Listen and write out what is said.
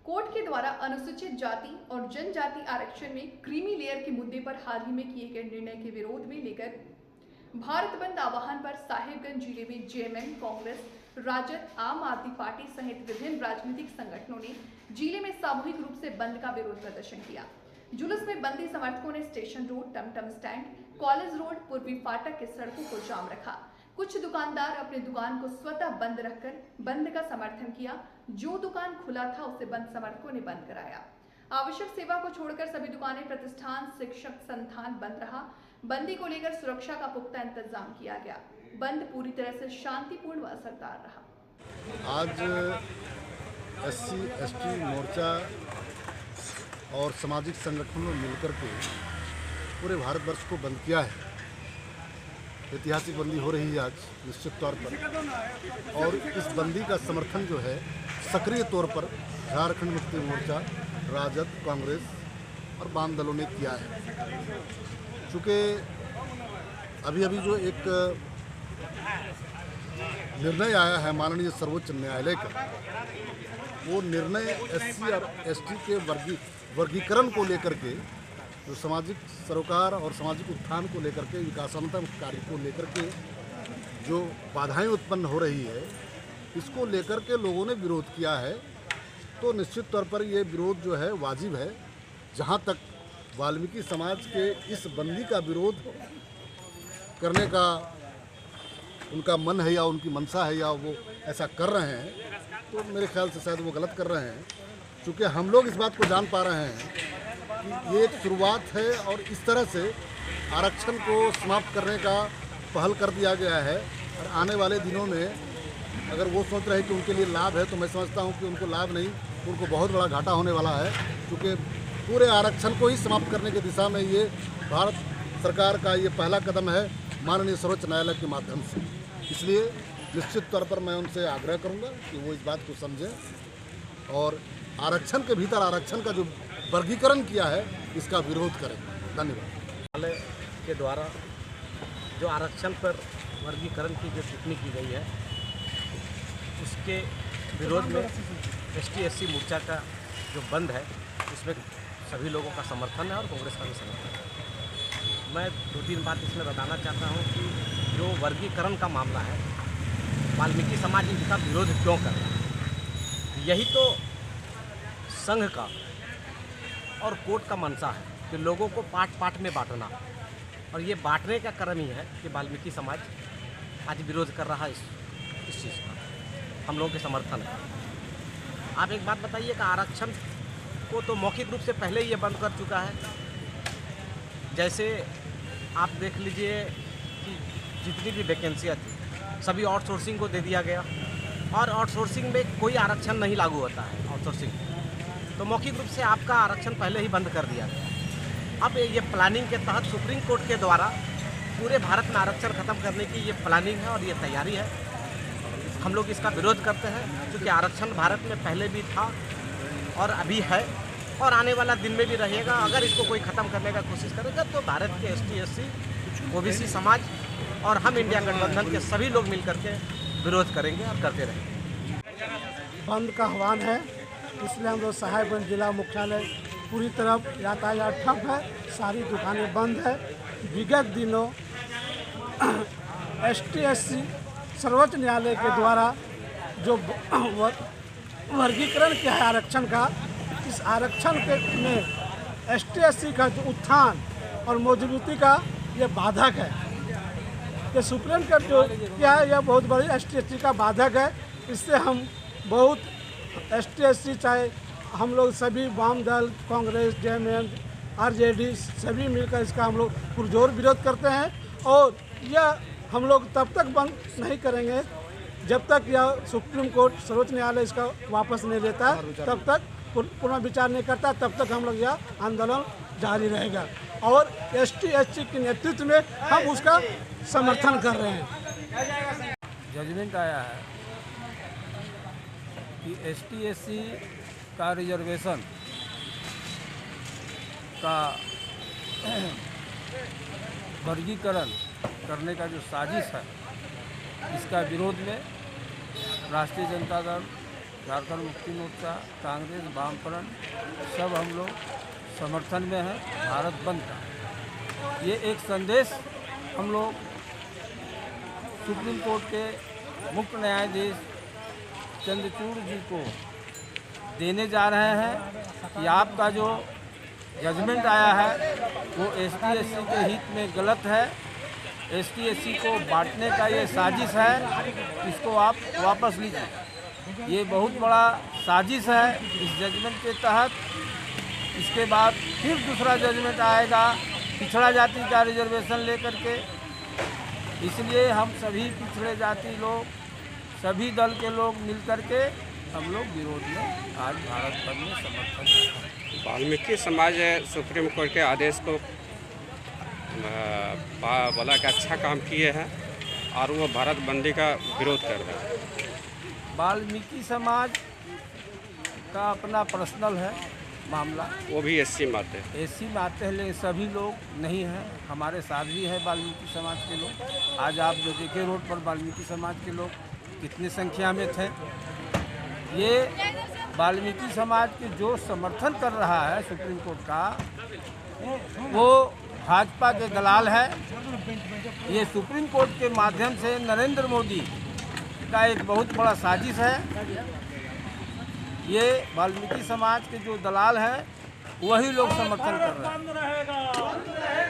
Court के द्वारा अनुसूचित जाति और जनजाति आरक्षण में क्रीमी लेयर के मुद्दे पर हाल ही में किए गए निर्णय के विरोध में लेकर भारत बंद आह्वान पर साहिबगंज जिले में जेएमएम, कांग्रेस, राजद, आम आदमी पार्टी सहित विभिन्न राजनीतिक संगठनों ने जिले में सामूहिक रूप से बंद का विरोध प्रदर्शन किया। जुलूस में बंदी समर्थकों ने स्टेशन रोड, टमटम स्टैंड, कॉलेज रोड, पूर्वी फाटक के सड़कों को जाम रखा। कुछ दुकानदार अपनी दुकान को स्वतः बंद रखकर बंद का समर्थन किया। जो दुकान खुला था उसे बंद समर्थकों ने बंद कराया। आवश्यक सेवा को छोड़कर सभी दुकानें, प्रतिष्ठान, शिक्षक संस्थान बंद रहा। बंदी को लेकर सुरक्षा का पुख्ता इंतजाम किया गया। बंद पूरी तरह से शांतिपूर्ण व असरदार रहा। आज SC ST मोर्चा और सामाजिक संगठनों ने मिलकर के पूरे भारतवर्ष को बंद किया है। ऐतिहासिक बंदी हो रही है आज निश्चित तौर पर, और इस बंदी का समर्थन जो है सक्रिय तौर पर झारखंड मुक्ति मोर्चा, राजद, कांग्रेस और वाम दलों ने किया है। चूँकि अभी जो एक निर्णय आया है माननीय सर्वोच्च न्यायालय का, वो निर्णय SC और ST के वर्गीकरण को लेकर के, जो सामाजिक सरोकार और सामाजिक उत्थान को लेकर के, विकासात्मक कार्य को लेकर के जो बाधाएं उत्पन्न हो रही है, इसको लेकर के लोगों ने विरोध किया है। तो निश्चित तौर पर ये विरोध जो है वाजिब है। जहाँ तक वाल्मीकि समाज के इस बंदी का विरोध करने का उनका मन है या उनकी मंशा है या वो ऐसा कर रहे हैं, तो मेरे ख्याल से शायद वो गलत कर रहे हैं। क्योंकि हम लोग इस बात को जान पा रहे हैं कि ये एक शुरुआत है और इस तरह से आरक्षण को समाप्त करने का पहल कर दिया गया है। और आने वाले दिनों में अगर वो सोच रहे हैं कि उनके लिए लाभ है, तो मैं समझता हूँ कि उनको लाभ नहीं, उनको बहुत बड़ा घाटा होने वाला है। क्योंकि पूरे आरक्षण को ही समाप्त करने की दिशा में ये भारत सरकार का ये पहला कदम है माननीय सर्वोच्च न्यायालय के माध्यम से। इसलिए निश्चित तौर पर मैं उनसे आग्रह करूँगा कि वो इस बात को समझें और आरक्षण के भीतर आरक्षण का जो वर्गीकरण किया है इसका विरोध करें। धन्यवाद। न्यायालय के द्वारा जो आरक्षण पर वर्गीकरण की जो टिप्पणी की गई है, उसके विरोध में ST SC मोर्चा का जो बंद है, उसमें सभी लोगों का समर्थन है और कांग्रेस का भी समर्थन है। मैं 2-3 बात इसमें बताना चाहता हूँ कि जो वर्गीकरण का मामला है, वाल्मीकि समाज इसका विरोध क्यों कर रहा है, यही तो संघ का और कोर्ट का मंशा है कि लोगों को पार्ट पार्ट में बांटना। और ये बांटने का क्रम ही है कि वाल्मीकि समाज आज विरोध कर रहा है इस चीज़ का। हम लोगों के समर्थन है। आप एक बात बताइए कि आरक्षण को तो मौखिक रूप से पहले ही ये बंद कर चुका है। जैसे आप देख लीजिए कि जितनी भी वैकेंसियाँ थी सभी आउटसोर्सिंग को दे दिया गया, और आउटसोर्सिंग में कोई आरक्षण नहीं लागू होता है। आउटसोर्सिंग तो मौखिक रूप से आपका आरक्षण पहले ही बंद कर दिया गया। अब ये प्लानिंग के तहत सुप्रीम कोर्ट के द्वारा पूरे भारत में आरक्षण खत्म करने की ये प्लानिंग है और ये तैयारी है। हम लोग इसका विरोध करते हैं, क्योंकि आरक्षण भारत में पहले भी था और अभी है और आने वाला दिन में भी रहेगा। अगर इसको कोई ख़त्म करने का कोशिश करेगा तो भारत के ST SC OBC समाज और हम इंडिया गठबंधन के सभी लोग मिल करके विरोध करेंगे और करते रहेंगे। बंद का आह्वान है, इसलिए हम लोग साहिबगंज जिला मुख्यालय पूरी तरफ यातायात ठप है, सारी दुकानें बंद है। विगत दिनों ST SC सर्वोच्च न्यायालय के द्वारा जो वर्गीकरण किया है आरक्षण का, इस आरक्षण के में ST SC का जो उत्थान और मौजूदगी का ये बाधक है। ये सुप्रीम कोर्ट जो किया है यह बहुत बड़ी ST SC का बाधक है। इससे हम बहुत ST SC चाहे हम लोग सभी वाम दल, कांग्रेस, जेएमएम, RJD सभी मिलकर इसका हम लोग पुरजोर विरोध करते हैं। और यह हम लोग तब तक बंद नहीं करेंगे जब तक यह सुप्रीम कोर्ट सर्वोच्च न्यायालय इसका वापस नहीं लेता, तब तक पुनः विचार नहीं करता, तब तक हम लोग यह आंदोलन जारी रहेगा। और ST SC के नेतृत्व में हम उसका समर्थन कर रहे हैं। जजमेंट आया है कि ST SC का रिजर्वेशन का वर्गीकरण करने का जो साजिश है, इसका विरोध में राष्ट्रीय जनता दल, झारखंड मुक्ति मोर्चा, कांग्रेस, वामफ्रंट सब हम लोग समर्थन में हैं भारत बंद का। ये एक संदेश हम लोग सुप्रीम कोर्ट के मुख्य न्यायाधीश चंद्रचूड़ जी को देने जा रहे हैं कि आपका जो जजमेंट आया है वो ST/SC के हित में गलत है। ST/SC को बांटने का ये साजिश है, इसको आप वापस लीजिए। ये बहुत बड़ा साजिश है इस जजमेंट के तहत। इसके बाद फिर दूसरा जजमेंट आएगा पिछड़ा जाति का रिजर्वेशन लेकर के। इसलिए हम सभी पिछड़े जाति लोग, सभी दल के लोग मिलकर के हम लोग विरोध में आज भारत बंद में समर्थन करते हैं। वाल्मीकि समाज सुप्रीम कोर्ट के आदेश को बोला कि अच्छा काम किए हैं और वो भारत बंदी का विरोध कर रहे हैं। वाल्मीकि समाज का अपना पर्सनल है मामला, वो भी SC मानते हैं। SC में आते हैं, लेकिन सभी लोग नहीं हैं। हमारे साथ भी है वाल्मीकि समाज के लोग। आज आप जो देखे रोड पर वाल्मीकि समाज के लोग कितनी संख्या में थे। ये वाल्मीकि समाज के जो समर्थन कर रहा है सुप्रीम कोर्ट का, वो भाजपा के दलाल है। ये सुप्रीम कोर्ट के माध्यम से नरेंद्र मोदी का एक बहुत बड़ा साजिश है। ये वाल्मीकि समाज के जो दलाल हैं वही लोग समर्थन कर रहे हैं।